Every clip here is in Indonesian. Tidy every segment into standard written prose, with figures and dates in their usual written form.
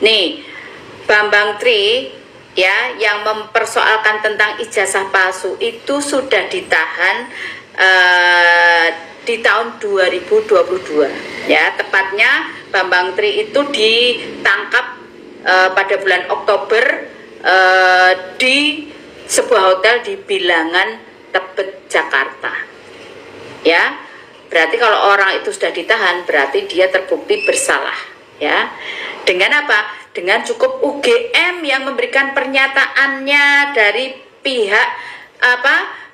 Nih, Bambang Tri ya yang mempersoalkan tentang ijazah palsu itu sudah ditahan di tahun 2022 ya, tepatnya Bambang Tri itu ditangkap pada bulan Oktober di sebuah hotel di Bilangan, Tebet, Jakarta ya. Berarti kalau orang itu sudah ditahan berarti dia terbukti bersalah ya. Dengan apa? Dengan cukup UGM yang memberikan pernyataannya dari pihak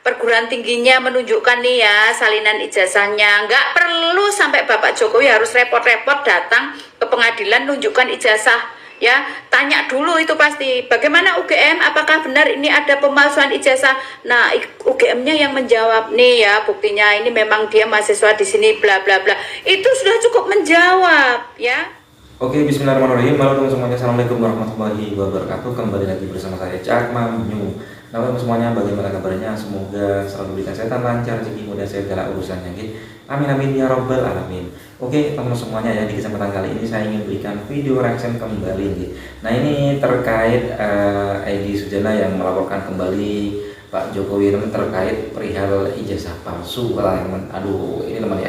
perguruan tingginya menunjukkan nih ya salinan ijazahnya. Nggak perlu sampai Bapak Jokowi harus repot-repot datang ke pengadilan nunjukkan ijazah ya. Tanya dulu itu pasti bagaimana UGM, apakah benar ini ada pemalsuan ijazah. Nah, UGM-nya yang menjawab nih ya, buktinya ini memang dia mahasiswa di sini bla bla bla. Itu sudah cukup menjawab ya. Oke, bismillahirrahmanirrahim. Halo semuanya, assalamualaikum warahmatullahi wabarakatuh. Kembali lagi bersama saya Cak Mamnyu. Nah, semuanya bagaimana kabarnya? Semoga selalu diberikan kesehatan, lancar, rezeki, mudah, segala urusannya. Amin amin ya robbal alamin. Oke, teman-teman semuanya ya, di kesempatan kali ini saya ingin berikan video reaction kembali nih. Nah, ini terkait Egy Sujana yang melaporkan kembali Pak Jokowi terkait perihal ijazah palsu. Aduh, ini teman ya,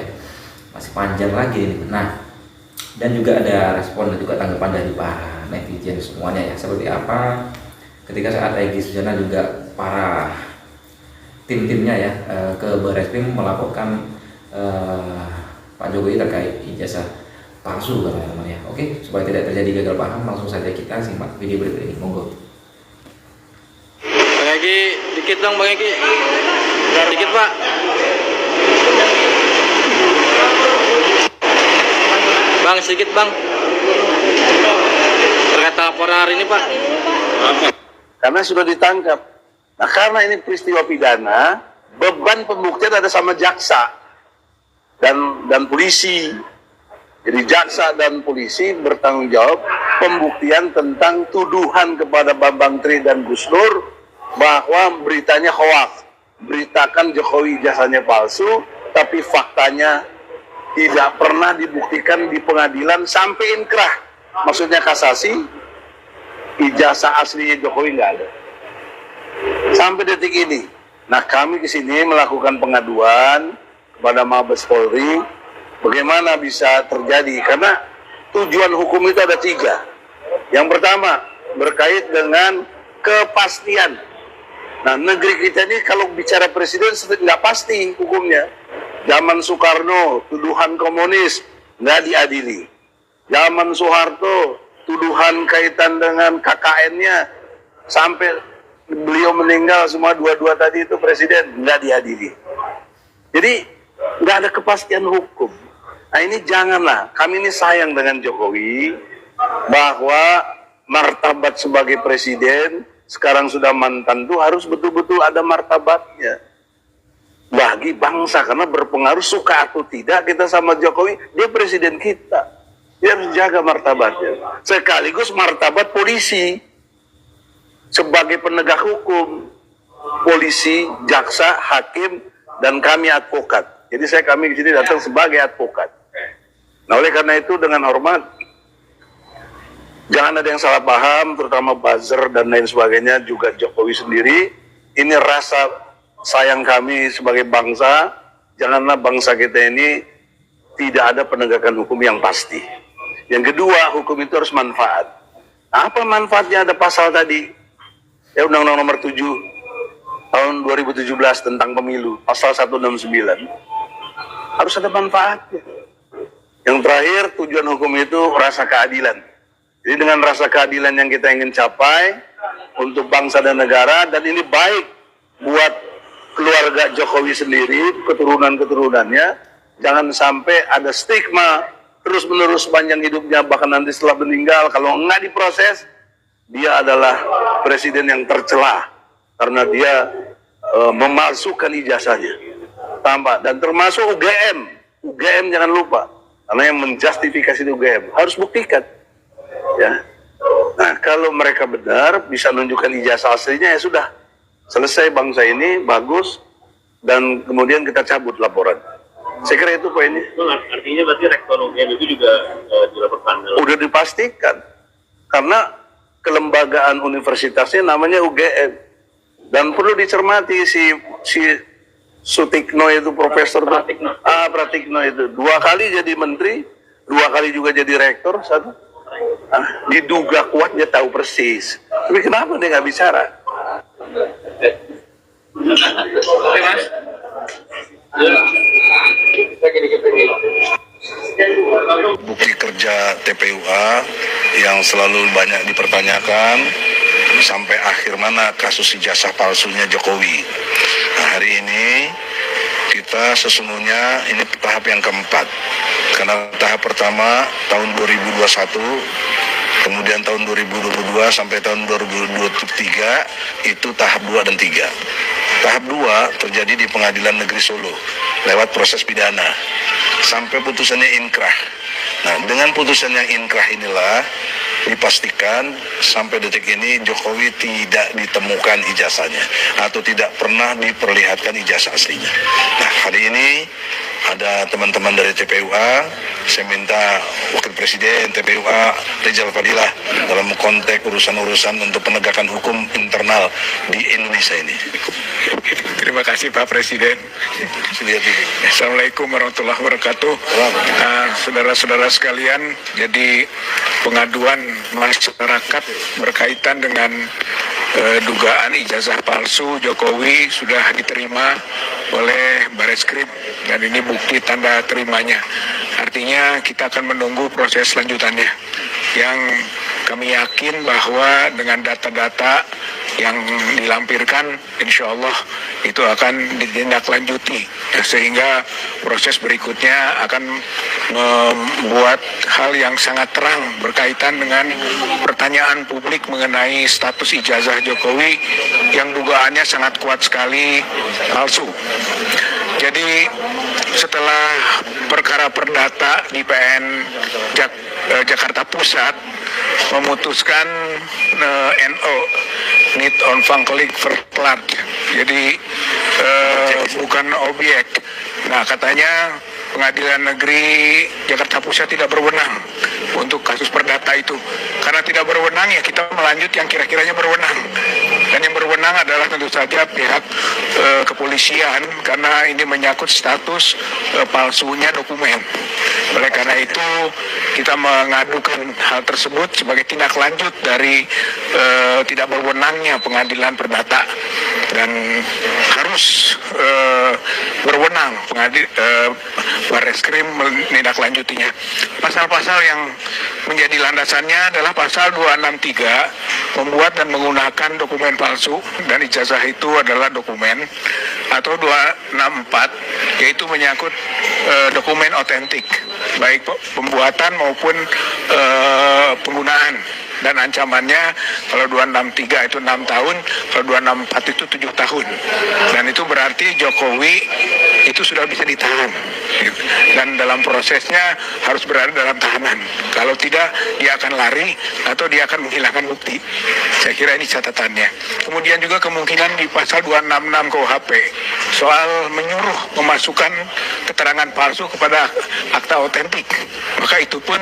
masih panjang lagi nih. Nah, dan juga ada respon dan juga tanggapan dari para netizen semuanya ya, seperti apa ketika saat Egy Sujana juga para tim-timnya ya ke Barreskrim melaporkan Pak Jokowi terkait ijazah palsu teman-teman ya. Oke, supaya tidak terjadi gagal paham, langsung saja kita simak video berikut ini, monggo. Bang Egy, dikit dong Bang Egy, dikit Pak. Bang, sedikit Bang, terkait laporan hari ini Pak. Karena sudah ditangkap. Nah, karena ini peristiwa pidana, beban pembuktian ada sama jaksa dan polisi. Jadi jaksa dan polisi bertanggung jawab pembuktian tentang tuduhan kepada Bambang Tri dan Gus Nur bahwa beritanya hoax, beritakan Jokowi ijazahnya palsu, tapi faktanya tidak pernah dibuktikan di pengadilan sampai inkrah, maksudnya kasasi. Ijazah aslinya Jokowi nggak ada sampai detik ini. Nah, kami ke sini melakukan pengaduan kepada Mabes Polri, bagaimana bisa terjadi, karena tujuan hukum itu ada 3. Yang pertama berkait dengan kepastian. Nah, negeri kita ini kalau bicara presiden nggak pasti hukumnya. Zaman Soekarno tuduhan komunis nggak diadili. Zaman Soeharto tuduhan kaitan dengan KKN-nya sampai beliau meninggal semua dua-dua tadi itu presiden nggak diadili. Jadi nggak ada kepastian hukum. Nah, ini janganlah, kami ini sayang dengan Jokowi bahwa martabat sebagai presiden sekarang sudah mantan tuh harus betul-betul ada martabatnya bagi bangsa, karena berpengaruh suka atau tidak kita sama Jokowi, dia presiden kita, dia harus jaga martabatnya, sekaligus martabat polisi sebagai penegak hukum, polisi, jaksa, hakim, dan kami advokat. Jadi kami di sini datang sebagai advokat. Nah, oleh karena itu dengan hormat, jangan ada yang salah paham, terutama buzzer dan lain sebagainya, juga Jokowi sendiri. Ini rasa sayang kami sebagai bangsa, janganlah bangsa kita ini tidak ada penegakan hukum yang pasti. Yang kedua, hukum itu harus manfaat. Apa manfaatnya? Ada pasal tadi, ya, Undang-Undang Nomor 7 tahun 2017 tentang pemilu, pasal 169. Harus ada manfaatnya. Yang terakhir, tujuan hukum itu rasa keadilan. Jadi dengan rasa keadilan yang kita ingin capai untuk bangsa dan negara, dan ini baik buat keluarga Jokowi sendiri, keturunan-keturunannya, jangan sampai ada stigma terus-menerus sepanjang hidupnya, bahkan nanti setelah meninggal, kalau enggak diproses, dia adalah presiden yang tercela karena dia memalsukan ijazahnya. Tambah, dan termasuk UGM jangan lupa, karena yang menjustifikasi UGM harus buktikan. Ya. Nah, kalau mereka benar bisa menunjukkan ijazah aslinya, ya sudah, selesai bangsa ini, bagus, dan kemudian kita cabut laporan. Saya kira itu poinnya. Artinya berarti rektor UGM itu juga dilaporkan? Udah dipastikan. karena kelembagaan universitasnya namanya UGM. Dan perlu dicermati si Sutikno itu profesor Pratikno itu 2 kali jadi menteri, 2 kali juga jadi rektor, satu diduga kuat dia tahu persis. Tapi kenapa dia nggak bicara? Bukti kerja TPUA yang selalu banyak dipertanyakan sampai akhir mana kasus ijazah palsunya Jokowi. Nah, hari ini kita sesungguhnya ini tahap yang keempat. Karena tahap pertama tahun 2021, kemudian tahun 2022 sampai tahun 2023 itu tahap 2 dan 3. Tahap 2 terjadi di Pengadilan Negeri Solo lewat proses pidana sampai putusannya inkrah. Nah, dengan putusan yang inkrah inilah dipastikan sampai detik ini Jokowi tidak ditemukan ijazahnya atau tidak pernah diperlihatkan ijazah aslinya. Nah, hari ini ada teman-teman dari TPUA, saya minta Wakil Presiden TPUA Rizal Fadilah dalam konteks urusan-urusan untuk penegakan hukum internal di Indonesia ini. Terima kasih Pak Presiden. Assalamualaikum warahmatullahi wabarakatuh. Saudara-saudara sekalian, jadi pengaduan masyarakat berkaitan dengan dugaan ijazah palsu Jokowi sudah diterima oleh Bareskrim dan ini bukti tanda terimanya. Artinya kita akan menunggu proses selanjutannya yang kami yakin bahwa dengan data-data yang dilampirkan insya Allah itu akan ditindaklanjuti sehingga proses berikutnya akan membuat hal yang sangat terang berkaitan dengan pertanyaan publik mengenai status ijazah Jokowi yang dugaannya sangat kuat sekali palsu. Jadi setelah perkara perdata di PN Jakarta Pusat memutuskan NO need on Vankelijk Verklaard, jadi bukan objek. Nah, katanya Pengadilan Negeri Jakarta Pusat tidak berwenang untuk kasus perdata itu. Karena tidak berwenang ya kita melanjut yang kira-kiranya berwenang. Dan yang berwenang adalah tentu saja pihak kepolisian karena ini menyangkut status palsunya dokumen. Oleh karena itu kita mengadukan hal tersebut sebagai tindak lanjut dari tidak berwenangnya pengadilan perdata dan harus berwenang Bareskrim menindaklanjutinya. Pasal-pasal yang menjadi landasannya adalah pasal 263 membuat dan menggunakan dokumen palsu dan ijazah itu adalah dokumen, atau 264 yaitu menyangkut dokumen otentik baik pembuatan maupun penggunaan. Dan ancamannya kalau 263 itu 6 tahun, kalau 264 itu 7 tahun. Dan itu berarti Jokowi itu sudah bisa ditahan. Dan dalam prosesnya harus berada dalam tahanan. Kalau tidak, dia akan lari atau dia akan menghilangkan bukti. Saya kira ini catatannya. Kemudian juga kemungkinan di pasal 266 KUHP soal menyuruh memasukkan keterangan palsu kepada akta otentik. Maka itu pun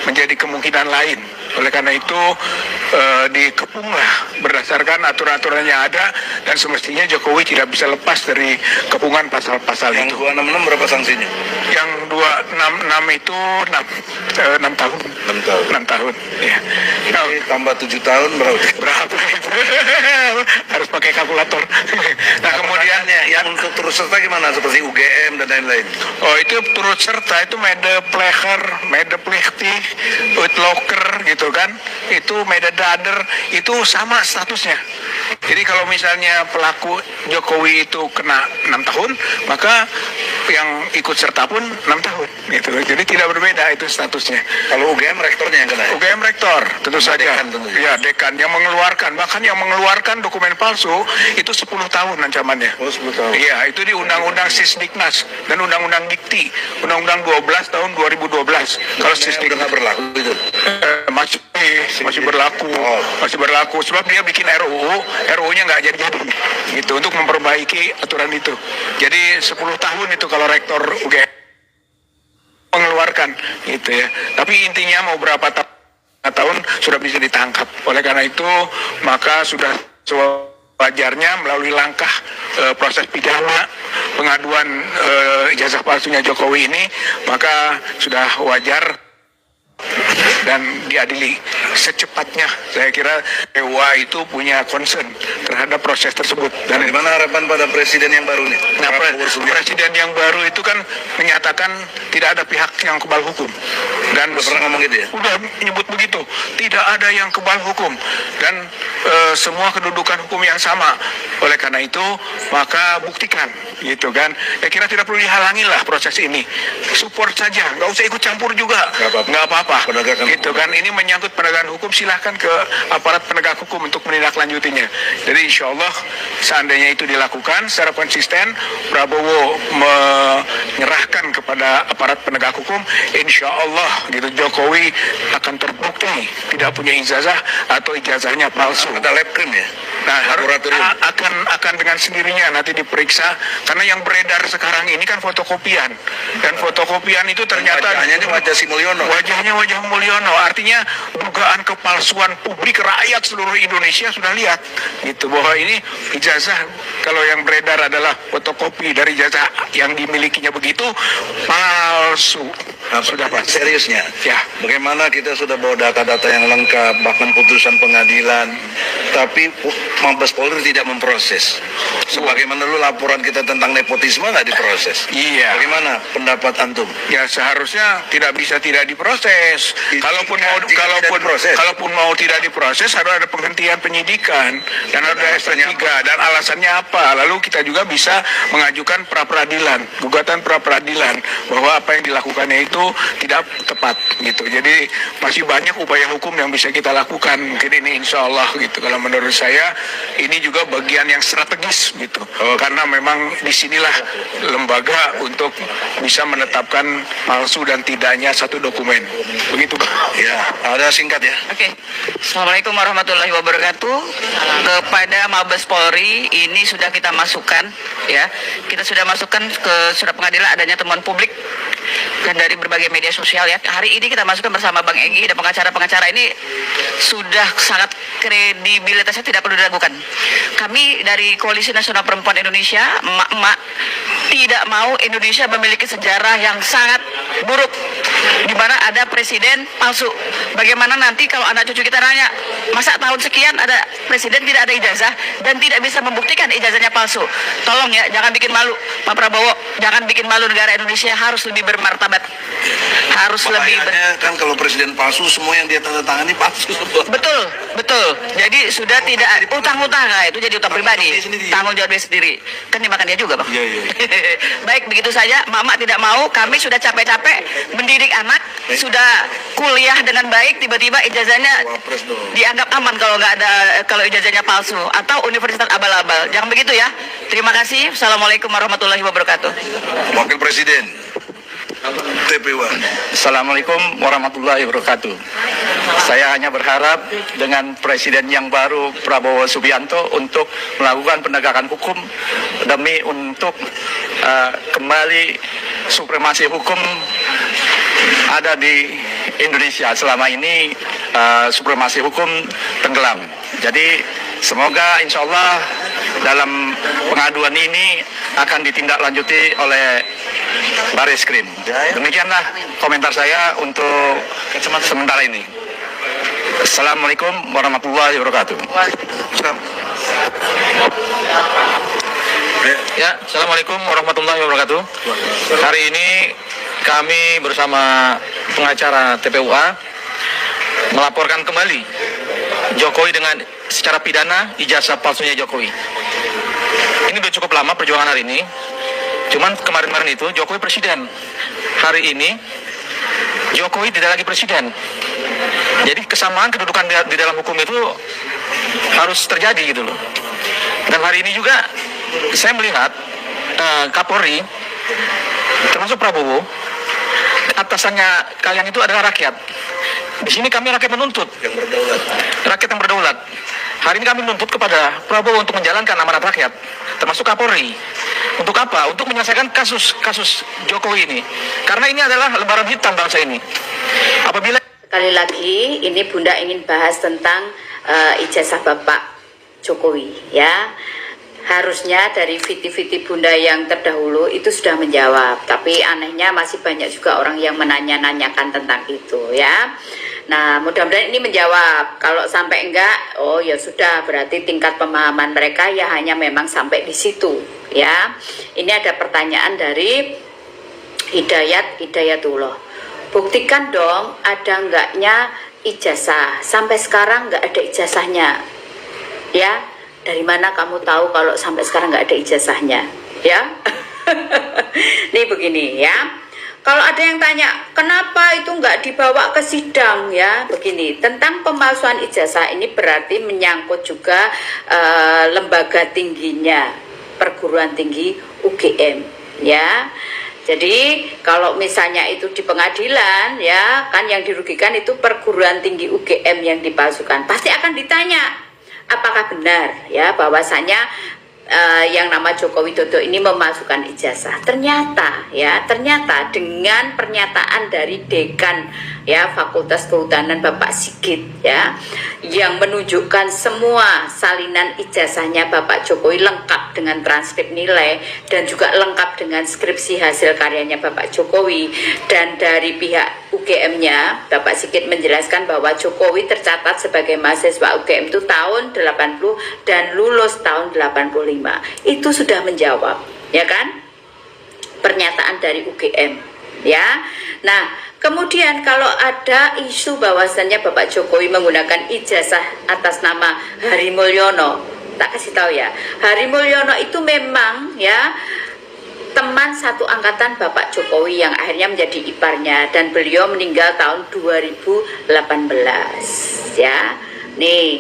menjadi kemungkinan lain. Oleh karena itu dikepunglah berdasarkan aturan-aturan yang ada dan semestinya Jokowi tidak bisa lepas dari kepungan pasal-pasal itu. Yang 266 berapa sanksinya? Yang 266 itu 6 tahun. 6 tahun. 6 tahun. Ya. Jadi tambah 7 tahun berapa? Berapa itu? Harus pakai kalkulator. Nah, kemudian yang untuk turut serta gimana seperti UGM dan lain-lain? Oh, itu turut serta itu medepleger, medeplichtig, uitloker gitu kan. Itu mededader itu sama statusnya. Jadi kalau misalnya pelaku Jokowi itu kena 6 tahun, maka yang ikut serta pun 6 tahun gitu. Jadi tidak berbeda itu statusnya. Kalau UGM rektornya yang kena? UGM rektor tentu saja. Dekan tentunya. Ya, dekan yang mengeluarkan, bahkan yang mengeluarkan dokumen palsu itu 10 tahun ancamannya. Oh, 10 tahun. Iya, itu di Undang-Undang Sisdiknas dan Undang-Undang Dikti, Undang-Undang 12 tahun 2012. Kalau Sisdiknas nggak berlaku itu? masih berlaku, masih berlaku. Sebab dia bikin RUU-nya nggak jadi-jadi, gitu untuk memperbaiki aturan itu. Jadi 10 tahun itu kalau rektor UGM mengeluarkan, gitu ya. Tapi intinya mau berapa tahun tahun sudah bisa ditangkap. Oleh karena itu, maka sudah wajarnya melalui langkah proses pidana pengaduan ijazah palsunya Jokowi ini, maka sudah wajar dan diadili secepatnya. Saya kira Dewa itu punya concern terhadap proses tersebut. Dan Bagaimana harapan pada presiden yang baru nih? nah, presiden yang baru itu kan menyatakan tidak ada pihak yang kebal hukum. Dan Udah pernah ngomong gitu ya? Udah menyebut begitu, tidak ada yang kebal hukum dan semua kedudukan hukum yang sama. Oleh karena itu, maka buktikan, gitu kan? Saya kira tidak perlu dihalangi lah proses ini. Support saja, nggak usah ikut campur juga. Nggak apa-apa. Penegakan Gitu kan? Ini menyangkut penegakan hukum, silahkan ke aparat penegak hukum untuk menindaklanjutinya. Jadi insya Allah seandainya itu dilakukan secara konsisten, Prabowo menyerahkan kepada aparat penegak hukum, insya Allah gitu Jokowi akan terbukti tidak punya ijazah atau ijazahnya palsu. Ada lab cream ya? Nah, Laboratorium. akan dengan sendirinya nanti diperiksa, karena yang beredar sekarang ini kan fotokopian, dan fotokopian itu ternyata Wajahnya ini wajah si Mulyono. wajahnya wajah Mulyono, artinya dugaan kepalsuan publik, rakyat seluruh Indonesia sudah lihat gitu bahwa ini ijazah, kalau yang beredar adalah fotokopi dari ijazah yang dimilikinya begitu palsu. Sudah pasti. Seriusnya? Ya. Bagaimana kita sudah bawa data-data yang lengkap, bahkan putusan pengadilan, tapi Mabes Polri tidak memproses. Sebagaimana dulu laporan kita tentang nepotisme nggak diproses. Iya. Bagaimana pendapat antum? Ya seharusnya tidak bisa tidak diproses. Kalaupun mau jika tidak diproses. kalaupun mau tidak diproses, harus ada penghentian penyidikan dan harus ada ST3 dan alasannya apa. Lalu kita juga bisa mengajukan pra peradilan, gugatan pra peradilan bahwa apa yang dilakukannya itu tidak tepat gitu. Jadi masih banyak upaya hukum yang bisa kita lakukan. Mungkin ini insya Allah gitu. Kalau menurut saya ini juga bagian yang strategis gitu. Karena memang disinilah lembaga untuk bisa menetapkan palsu dan tidaknya satu dokumen. Begitu Pak. Ya, ada singkat ya. Oke, Assalamualaikum warahmatullahi wabarakatuh. Kepada Mabes Polri ini sudah kita masukkan, ya, kita sudah masukkan ke surat pengadilan adanya temuan publik dan dari berbagai media sosial ya. Hari ini kita masukkan bersama Bang Egy dan pengacara-pengacara ini sudah sangat kredibilitasnya tidak perlu diragukan. Kami dari Koalisi Nasional Perempuan Indonesia, emak-emak, tidak mau Indonesia memiliki sejarah yang sangat buruk di mana ada presiden palsu. Bagaimana nanti kalau anak cucu kita nanya, masa tahun sekian ada presiden tidak ada ijazah dan tidak bisa membuktikan ijazahnya palsu. Tolong ya, jangan bikin malu Pak Prabowo, jangan bikin malu negara Indonesia, harus lebih bermartabat. Harus lebih Bahayanya kan kalau presiden palsu, semua yang dia tanda tangani palsu. betul, betul. Jadi sudah tidak utang-utang, nah, itu jadi utang pribadi. Tanggung jawab dia sendiri. Kan dimakan dia juga, Bang. Iya, iya. Baik, begitu saja. Mama tidak mau, kami sudah capek-capek mendidik anak, sudah kuliah dengan baik, tiba-tiba ijazahnya Wapres dong. dianggap aman kalau ijazahnya palsu atau universitas abal-abal. Jangan begitu ya. Terima kasih. Assalamualaikum warahmatullahi wabarakatuh. Wakil Presiden TPUA. Assalamualaikum warahmatullahi wabarakatuh. Saya hanya berharap dengan Presiden yang baru Prabowo Subianto untuk melakukan penegakan hukum demi untuk kembali supremasi hukum ada di Indonesia. Selama ini supremasi hukum tenggelam. Jadi semoga insya Allah dalam pengaduan ini akan ditindaklanjuti oleh Bareskrim. Demikianlah komentar saya untuk sementara ini. Assalamualaikum warahmatullahi wabarakatuh. Ya, Assalamualaikum warahmatullahi wabarakatuh. Hari ini kami bersama pengacara TPUA melaporkan kembali Jokowi dengan secara pidana ijazah palsunya Jokowi. Ini udah cukup lama perjuangan hari ini. Cuman kemarin-kemarin itu Jokowi presiden. Hari ini Jokowi tidak lagi presiden. Jadi kesamaan kedudukan di dalam hukum itu harus terjadi gitu loh. Dan hari ini juga saya melihat Kapolri termasuk Prabowo, atasannya kalian itu adalah rakyat. Di sini kami rakyat menuntut. Rakyat yang berdaulat. Hari ini kami menuntut kepada Prabowo untuk menjalankan amanat rakyat, termasuk Kapolri. Untuk apa? Untuk menyelesaikan kasus Jokowi ini. Karena ini adalah lembaran hitam bangsa ini. Apabila Kali lagi ini Bunda ingin bahas tentang ijazah Bapak Jokowi ya. Harusnya dari viti-viti Bunda yang terdahulu itu sudah menjawab, tapi anehnya masih banyak juga orang yang menanya-nanyakan tentang itu ya. Nah, mudah-mudahan ini menjawab. Kalau sampai enggak, oh ya sudah, berarti tingkat pemahaman mereka ya hanya memang sampai di situ ya. Ini ada pertanyaan dari Hidayatullah. Buktikan dong ada enggaknya ijazah. Sampai sekarang enggak ada ijazahnya ya. Dari mana kamu tahu kalau sampai sekarang nggak ada ijazahnya ya? Nih begini ya, kalau ada yang tanya kenapa itu nggak dibawa ke sidang ya, begini, tentang pemalsuan ijazah ini berarti menyangkut juga lembaga tingginya perguruan tinggi UGM ya. Jadi kalau misalnya itu di pengadilan ya, kan yang dirugikan itu perguruan tinggi UGM yang dipalsukan, pasti akan ditanya apakah benar ya bahwasanya yang nama Joko Widodo ini memasukkan ijazah. Ternyata dengan pernyataan dari dekan ya Fakultas Kehutanan Bapak Sigit ya, yang menunjukkan semua salinan ijazahnya Bapak Jokowi lengkap dengan transkrip nilai dan juga lengkap dengan skripsi hasil karyanya Bapak Jokowi, dan dari pihak UGM-nya Bapak Sigit menjelaskan bahwa Jokowi tercatat sebagai mahasiswa UGM itu tahun 80 dan lulus tahun 85. Itu sudah menjawab ya kan pernyataan dari UGM ya. Nah, kemudian kalau ada isu bahwasannya Bapak Jokowi menggunakan ijazah atas nama Hari Mulyono, tak kasih tahu ya, Hari Mulyono itu memang ya teman satu angkatan Bapak Jokowi yang akhirnya menjadi iparnya, dan beliau meninggal tahun 2018 ya. Nih,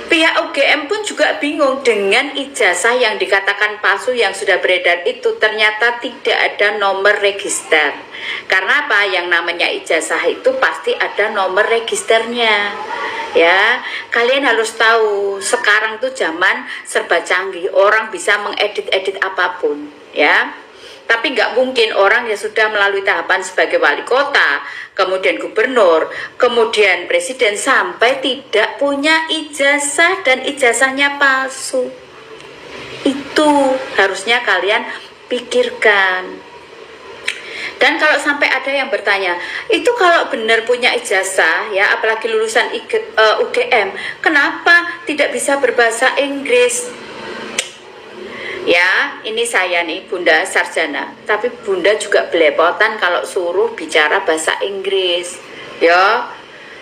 pihak UGM pun juga bingung dengan ijazah yang dikatakan palsu yang sudah beredar itu. Ternyata tidak ada nomor register. Karena apa? Yang namanya ijazah itu pasti ada nomor registernya ya. Kalian harus tahu sekarang tuh zaman serba canggih, orang bisa mengedit-edit apapun ya. Tapi nggak mungkin orang yang sudah melalui tahapan sebagai wali kota, kemudian gubernur, kemudian presiden sampai tidak punya ijazah dan ijazahnya palsu. Itu harusnya kalian pikirkan. Dan kalau sampai ada yang bertanya, itu kalau benar punya ijazah ya, apalagi lulusan UGM, kenapa tidak bisa berbahasa Inggris? Ya, ini saya nih Bunda sarjana, tapi Bunda juga belepotan kalau suruh bicara bahasa Inggris ya.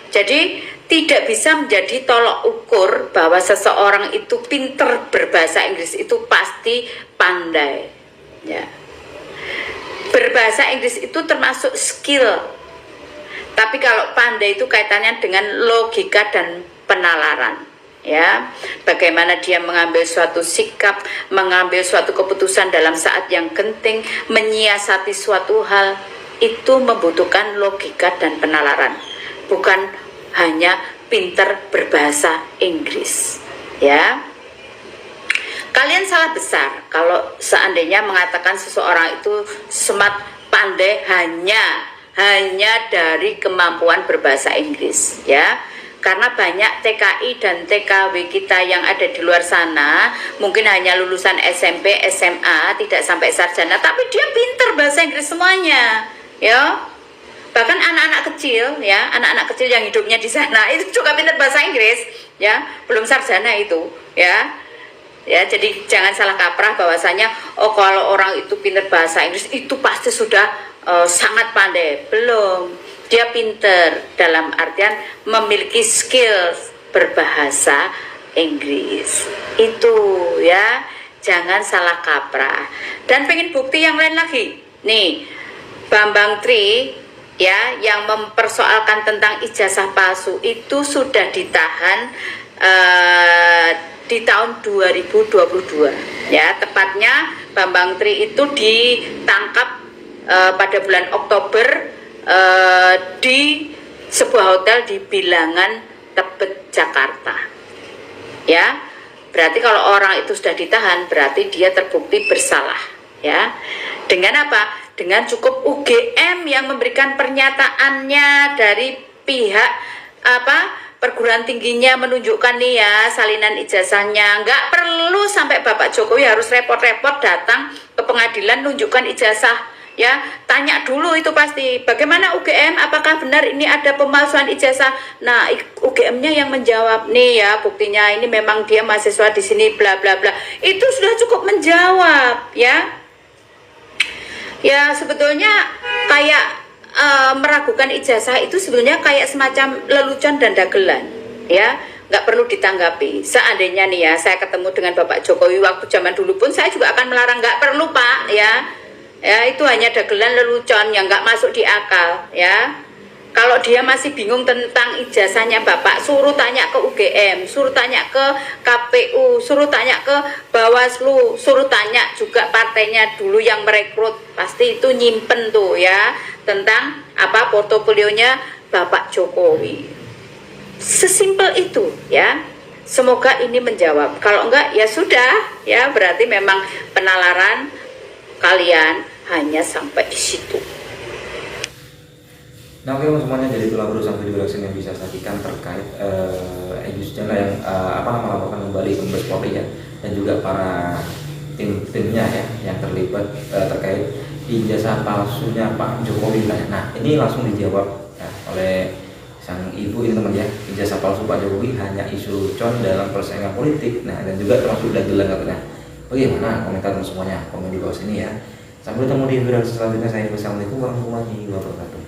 Jadi tidak bisa menjadi tolok ukur bahwa seseorang itu pinter berbahasa Inggris itu pasti pandai ya. Berbahasa Inggris itu termasuk skill, tapi kalau pandai itu kaitannya dengan logika dan penalaran ya, bagaimana dia mengambil suatu sikap, mengambil suatu keputusan dalam saat yang genting, menyiasati suatu hal, itu membutuhkan logika dan penalaran, bukan hanya pinter berbahasa Inggris ya. Kalian salah besar kalau seandainya mengatakan seseorang itu smart, pandai hanya dari kemampuan berbahasa Inggris ya. Karena banyak TKI dan TKW kita yang ada di luar sana mungkin hanya lulusan SMP, SMA, tidak sampai sarjana, tapi dia pinter bahasa Inggris semuanya ya. Bahkan anak-anak kecil ya, anak-anak kecil yang hidupnya di sana itu juga pinter bahasa Inggris ya, belum sarjana itu ya. Ya, jadi jangan salah kaprah bahwasanya oh kalau orang itu pinter bahasa Inggris itu pasti sudah sangat pandai. Belum. Dia pinter dalam artian memiliki skill berbahasa Inggris. Itu ya, jangan salah kaprah. Dan pengen bukti yang lain lagi. Nih, Bambang Tri ya yang mempersoalkan tentang ijazah palsu itu sudah ditahan di tahun 2022 ya. Tepatnya Bambang Tri itu ditangkap pada bulan Oktober di sebuah hotel di Bilangan, Tebet, Jakarta ya. Berarti kalau orang itu sudah ditahan berarti dia terbukti bersalah ya. Dengan apa? Dengan cukup UGM yang memberikan pernyataannya dari pihak perguruan tingginya menunjukkan nih ya salinan ijazahnya. Nggak perlu sampai Bapak Jokowi harus repot-repot datang ke pengadilan nunjukkan ijazah ya. Tanya dulu itu pasti bagaimana UGM, apakah benar ini ada pemalsuan ijazah. Nah UGM-nya yang menjawab nih ya, buktinya ini memang dia mahasiswa di sini bla bla bla. Itu sudah cukup menjawab ya. Ya sebetulnya kayak meragukan ijazah itu sebetulnya kayak semacam lelucon dan dagelan ya, nggak perlu ditanggapi. Seandainya nih ya saya ketemu dengan Bapak Jokowi waktu zaman dulu pun saya juga akan melarang, nggak perlu Pak ya, itu hanya dagelan lelucon yang nggak masuk di akal ya. Kalau dia masih bingung tentang ijazahnya Bapak, suruh tanya ke UGM, suruh tanya ke KPU, suruh tanya ke Bawaslu, suruh tanya juga partainya dulu yang merekrut. Pasti itu nyimpen tuh ya tentang portofolionya Bapak Jokowi. Sesimpel itu ya. Semoga ini menjawab. Kalau enggak ya sudah ya, berarti memang penalaran kalian hanya sampai di situ. Nah oke semuanya, jadi itulah berusaha video reaction yang bisa saya sajikan terkait Egy Sujana yang melaporkan kembali ke Mabes Polri ya, dan juga para timnya ya yang terlibat terkait ijazah palsunya Pak Jokowi. Nah ini langsung dijawab ya, oleh sang ibu ini teman ya, ijazah palsu Pak Jokowi hanya isu lucon dalam persaingan politik. Nah dan juga termasuk dagelan katanya. Bagaimana komentar semuanya? Komen di bawah sini ya. Sampai ketemu di video selanjutnya. Saya wassalamualaikum warahmatullahi wabarakatuh.